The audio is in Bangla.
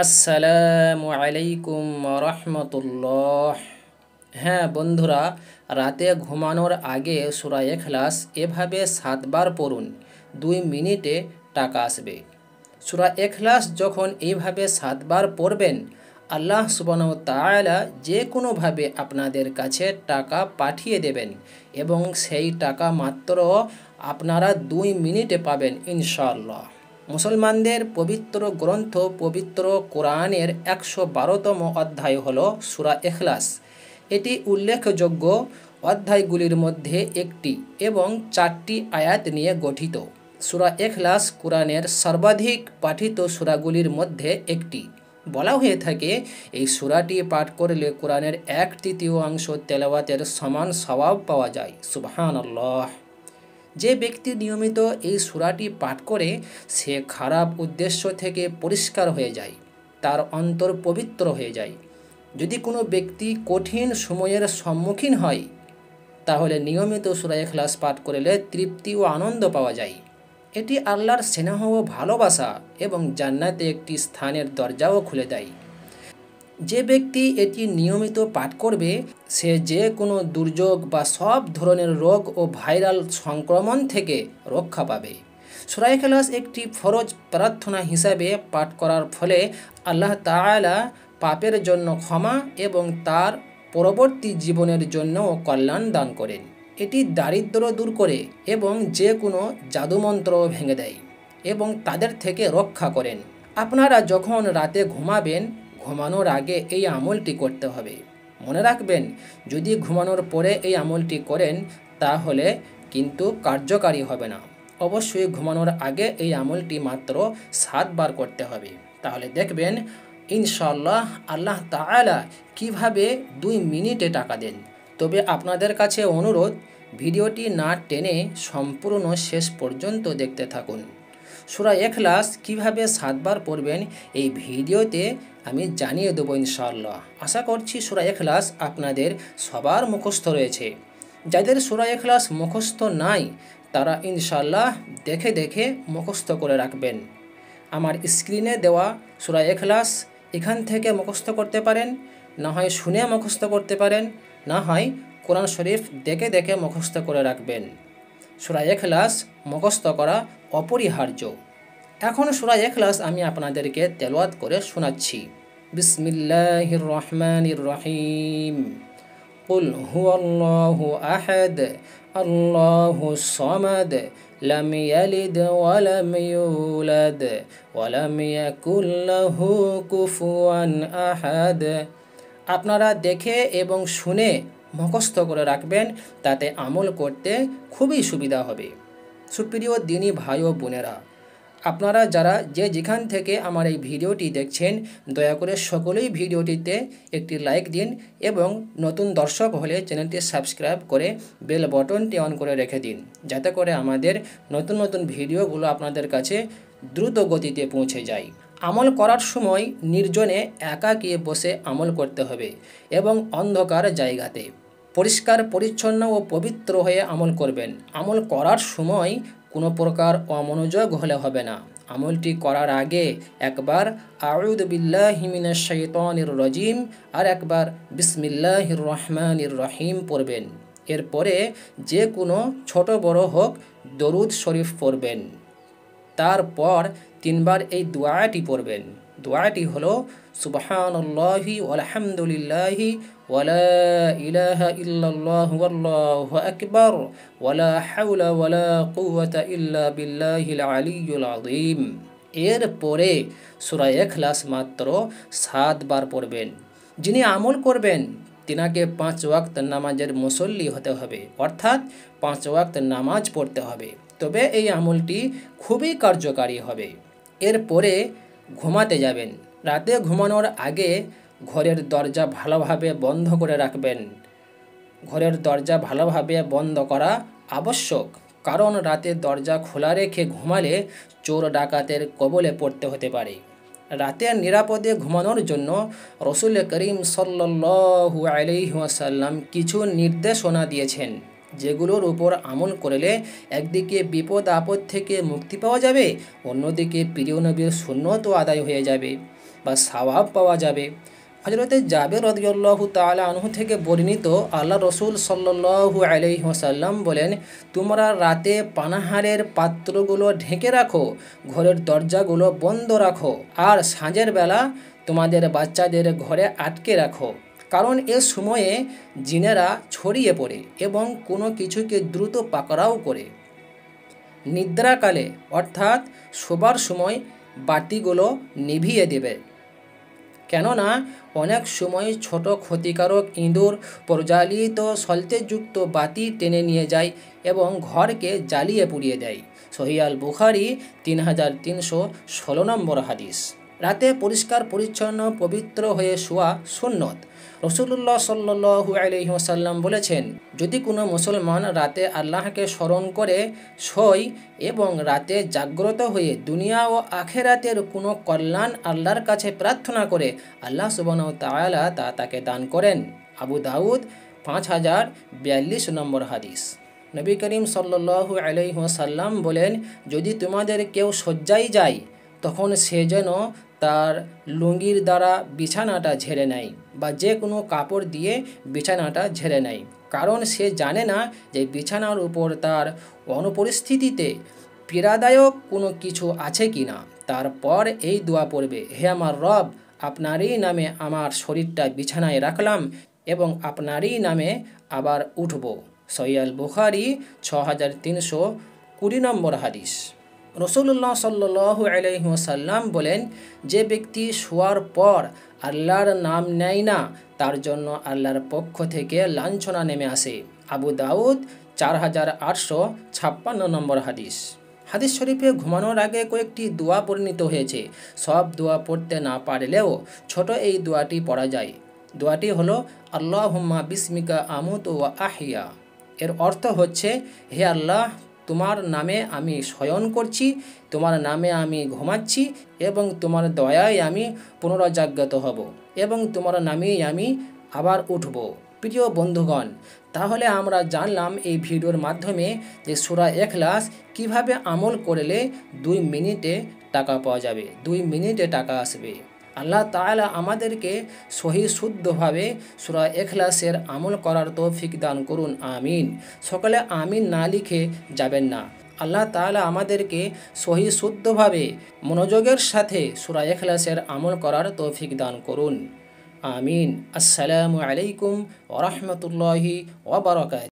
আসসালামু আলাইকুম রহমতুল্লাহ। হ্যাঁ বন্ধুরা, রাতে ঘুমানোর আগে সূরা ইখলাস এভাবে 7 বার পড়ুন, 2 মিনিটে টাকা আসবে। সূরা ইখলাস যখন এইভাবে 7 বার পড়বেন, আল্লাহ সুবহানাহু ওয়া তাআলা যে কোনোভাবে আপনাদের কাছে টাকা পাঠিয়ে দেবেন এবং সেই টাকা মাত্র আপনারা 2 মিনিটে পাবেন ইনশাআল্লাহ। মুসলমানদের পবিত্র গ্রন্থ পবিত্র কোরআনের 112তম অধ্যায় হল সূরা ইখলাস। এটি উল্লেখযোগ্য অধ্যায়গুলির মধ্যে একটি এবং 4টি আয়াত নিয়ে গঠিত। সূরা ইখলাস কোরআনের সর্বাধিক পাঠিত সূরাগুলির মধ্যে একটি। বলা হয়ে থাকে এই সূরাটি পাঠ করলে কোরআনের 1/3 তেলাওয়াতের সমান সওয়াব পাওয়া যায়। সুবহানাল্লাহ। যে ব্যক্তি নিয়মিত এই সূরাটি পাঠ করে সে খারাপ উদ্দেশ্য থেকে পরিষ্কার হয়ে যায়, তার অন্তর পবিত্র হয়ে যায়। যদি কোনো ব্যক্তি কঠিন সময়ের সম্মুখীন হয় তাহলে নিয়মিত সূরা ইখলাস পাঠ করলে তৃপ্তি ও আনন্দ পাওয়া যায়। এটি আল্লাহর স্নেহ ও ভালোবাসা এবং জান্নাতে একটি স্থানের দরজাও খুলে দেয়। যে ব্যক্তি এটি নিয়মিত পাঠ করবে সে যে কোনো দুর্যোগ বা সব ধরনের রোগ ও ভাইরাল সংক্রমণ থেকে রক্ষা পাবে। সূরা ইখলাস একটি ফরজ প্রার্থনা হিসাবে পাঠ করার ফলে আল্লাহ তাআলা পাপের জন্য ক্ষমা এবং তার পরবর্তী জীবনের জন্যও কল্যাণ দান করেন। এটি দারিদ্র্য দূর করে এবং যে কোনো জাদুমন্ত্র ভেঙে দেয় এবং তাদের থেকে রক্ষা করেন। আপনারা যখন রাতে ঘুমাবেন, ঘুমানোর আগে এই আমলটি করতে হবে। মনে রাখবেন, যদি ঘুমানোর পরে এই আমলটি করেন তাহলে কিন্তু কার্যকারী হবে না। অবশ্যই ঘুমানোর আগে এই আমলটি মাত্র 7 বার করতে হবে। তাহলে দেখবেন ইনশাআল্লাহ আল্লাহ তাআলা কিভাবে 2 মিনিটে টাকা দেন। তবে আপনাদের কাছে অনুরোধ, ভিডিওটি না টেনে সম্পূর্ণ শেষ পর্যন্ত দেখতে থাকুন। সূরা ইখলাস কিভাবে 7 বার পড়বেন এই ভিডিওতে আমি জানিয়ে দেবো ইনশাআল্লাহ। আশা করছি সূরা ইখলাস আপনাদের সবার মুখস্থ রয়েছে। যাদের সূরা ইখলাস মুখস্থ নাই তারা ইনশাআল্লাহ দেখে দেখে মুখস্থ করে রাখবেন। আমার স্ক্রিনে দেওয়া সূরা ইখলাস এখান থেকে মুখস্থ করতে পারেন, না হয় শুনে মুখস্থ করতে পারেন, না হয় কোরআন শরীফ দেখে দেখে মুখস্থ করে রাখবেন। সূরা ইখলাস মুখস্থ করা অপরিহার্য। এখন সূরা ইখলাস আমি আপনাদেরকে তেলাওয়াত করে শোনাচ্ছি। বিসমিল্লাহির রহমানির রহিম। কুল হুয়াল্লাহু আহাদ আল্লাহুস সামাদ লাম ইয়ালিদ ওয়া লাম ইউলাদ ওয়া লাম ইয়াকুল লাহু কুফুয়ান আহাদ। আপনারা দেখে এবং শুনে মুখস্থ করে রাখবেন, তাতে আমল করতে খুবই সুবিধা হবে। সুপ্রিয় দিনী ভাই ও বোনেরা, আপনারা যারা যেখান থেকে আমার এই ভিডিওটি দেখছেন দয়া করে সকলেই ভিডিওটিতে একটি লাইক দিন এবং নতুন দর্শক হলে চ্যানেলটি সাবস্ক্রাইব করে বেল বটনটি অন করে রেখে দিন, যাতে করে আমাদের নতুন নতুন ভিডিওগুলো আপনাদের কাছে দ্রুত গতিতে পৌঁছে যায়। আমল করার সময় নির্জনে একাকী বসে আমল করতে হবে এবং অন্ধকার জায়গাতে পরিষ্কার পরিচ্ছন্ন ও পবিত্র হয়ে আমল করবেন। আমল করার সময় কোনো প্রকার অমনোযোগ হলে হবে না। আমলটি করার আগে একবার আউযু বিল্লাহি মিনাশ শাইতানির রাজিম আর একবার বিসমিল্লাহির রহমানির রহিম পড়বেন। এরপরে যে কোনো ছোট বড় হোক দরুদ শরীফ পড়বেন। তারপর 3 বার এই দোয়াটি পড়বেন। দোয়াটি হলো সুবহানাল্লাহি ওয়ালহামদুলিল্লাহি ওয়ালা ইলাহা ইল্লাল্লাহু ওয়াল্লাহু আকবার ওয়ালা হাওলা ওয়ালা কুওয়াতা ইল্লা বিল্লাহিল আলিয়্যিল আযীম। এরপরে সূরা ইখলাস মাত্র 7 বার পড়বেন। যিনি আমল করবেন তিনাকে 5 ওয়াক্ত নামাজের মুসল্লি হতে হবে, অর্থাৎ 5 ওয়াক্ত নামাজ পড়তে হবে, তবে এই আমলটি খুবই কার্যকারী হবে। এরপরে ঘুমাতে যাবেন। রাতে ঘুমানোর আগে ঘরের দরজা ভালোভাবে বন্ধ করে রাখবেন। ঘরের দরজা ভালোভাবে বন্ধ করা আবশ্যক, কারণ রাতে দরজা খোলা রেখে ঘুমালে চোর ডাকাতের কবলে পড়তে হতে পারে। রাতে নিরাপদে ঘুমানোর জন্য রাসূল করিম সাল্লাল্লাহু আলাইহি ওয়াসাল্লাম কিছু নির্দেশনা দিয়েছেন, যেগুলোর উপর আমল করলে একদিকে বিপদ আপদ থেকে মুক্তি পাওয়া যাবে, অন্যদিকে প্রিয় নবীর সুন্নতও আদায় হয়ে যাবে। বা সওয়াব পাওয়া যাবে। হযরতে জাবের রাদিয়াল্লাহু তাআলা আনহু থেকে বর্ণিত, আল্লাহ রসুল সাল্লাল্লাহু আলাইহি ওয়াসাল্লাম বলেন, তোমরা রাতে পানাহারের পাত্রগুলো ঢেকে রাখো, ঘরের দরজাগুলো বন্ধ রাখো, আর সাঁঝের বেলা তোমাদের বাচ্চাদের ঘরে আটকে রাখো, কারণ এ সময়ে জিনেরা ছড়িয়ে পড়ে এবং কোনো কিছুকে দ্রুত পাকড়াও করে। নিদ্রাকালে অর্থাৎ শোবার সময় বাতিগুলো নিভিয়ে দেবে, কেননা অনেক সময় ছোট ক্ষতিকারক ইঁদুর প্রজ্বালিত সলতেযুক্ত বাতি টেনে নিয়ে যায় এবং ঘরকে জ্বালিয়ে পুড়িয়ে দেয়। সহিহ আল বুখারী 3316 নম্বর হাদিস। রাতে পরিষ্কার পরিচ্ছন্ন পবিত্র হয়ে শোয়া সুন্নত। রাসূলুল্লাহ সাল্লাল্লাহু আলাইহি ওয়াসাল্লাম বলেছেন, যদি কোনো মুসলমান রাতে আল্লাহকে স্মরণ করে শোয় এবং রাতে জাগ্রত হয়ে দুনিয়া ও আখিরাতের কোনো কল্যাণ আল্লাহর কাছে প্রার্থনা করে, আল্লাহ সুবহানাহু ওয়া তাআলা তা তাকে দান করেন। আবু দাউদ 5042 নম্বর হাদিস। নবী করিম সাল্লাল্লাহু আলাইহি ওয়াসাল্লাম বলেন, যদি তোমাদের কেউ শয্যায় যায়, তখন সে যেন তার লুঙ্গির দ্বারা বিছানাটা ঝেড়ে নেয় বা যে কোনো কাপড় দিয়ে বিছানাটা ঝেড়ে নেয়, কারণ সে জানে না যে বিছানার উপর তার অনুপস্থিতিতে পীড়াদায়ক কোনো কিছু আছে কি না। তারপর এই দোয়া পড়বে, হে আমার রব, আপনারই নামে আমার শরীরটা বিছানায় রাখলাম এবং আপনারই নামে আবার উঠব। সহিহ আল বুখারী 6320 নম্বর হাদিস। রাসূলুল্লাহ সাল্লাল্লাহু আলাইহি ওয়াসাল্লাম বলেন, যে ব্যক্তি শোয়ার পর আল্লাহর নাম নেয় না, তার জন্য আল্লাহর পক্ষ থেকে লাঞ্ছনা নেমে আসে। আবু দাউদ 4856 নম্বর হাদিস। হাদিস শরীফে ঘুমানোর আগে কয়েকটি দোয়া বর্ণিত হয়েছে। সব দোয়া পড়তে না পারলেও ছোট এই দোয়াটি পড়া যায়। দোয়াটি হলো, আল্লাহুম্মা বিসমিকা আমুতু ওয়া আহিয়া। এর অর্থ হচ্ছে, হে আল্লাহ, তোমার নামে আমি শয়ন করছি, তোমার নামে আমি ঘুমাচ্ছি এবং তোমার দয়ায় আমি পুনরজাগ্রত হব এবং তোমার নামেই আমি আবার উঠব। প্রিয় বন্ধুগণ, তাহলে আমরা জানলাম এই ভিডিওর মাধ্যমে যে সূরা ইখলাস কিভাবে আমল করলে 2 মিনিটে টাকা পাওয়া যাবে, 2 মিনিটে টাকা আসবে। আল্লাহ তাআলা আমাদেরকে সহি শুদ্ধভাবে সূরা ইখলাসের আমল করার তৌফিক দান করুন, আমিন। সকলে আমিন না লিখে যাবেন না। আল্লাহ তাআলা আমাদেরকে সহি শুদ্ধভাবে মনোযোগের সাথে সূরা ইখলাসের আমল করার তৌফিক দান করুন, আমিন। আসসালামু আলাইকুম ওয়া রাহমাতুল্লাহি ওয়া বারাকাতুহু।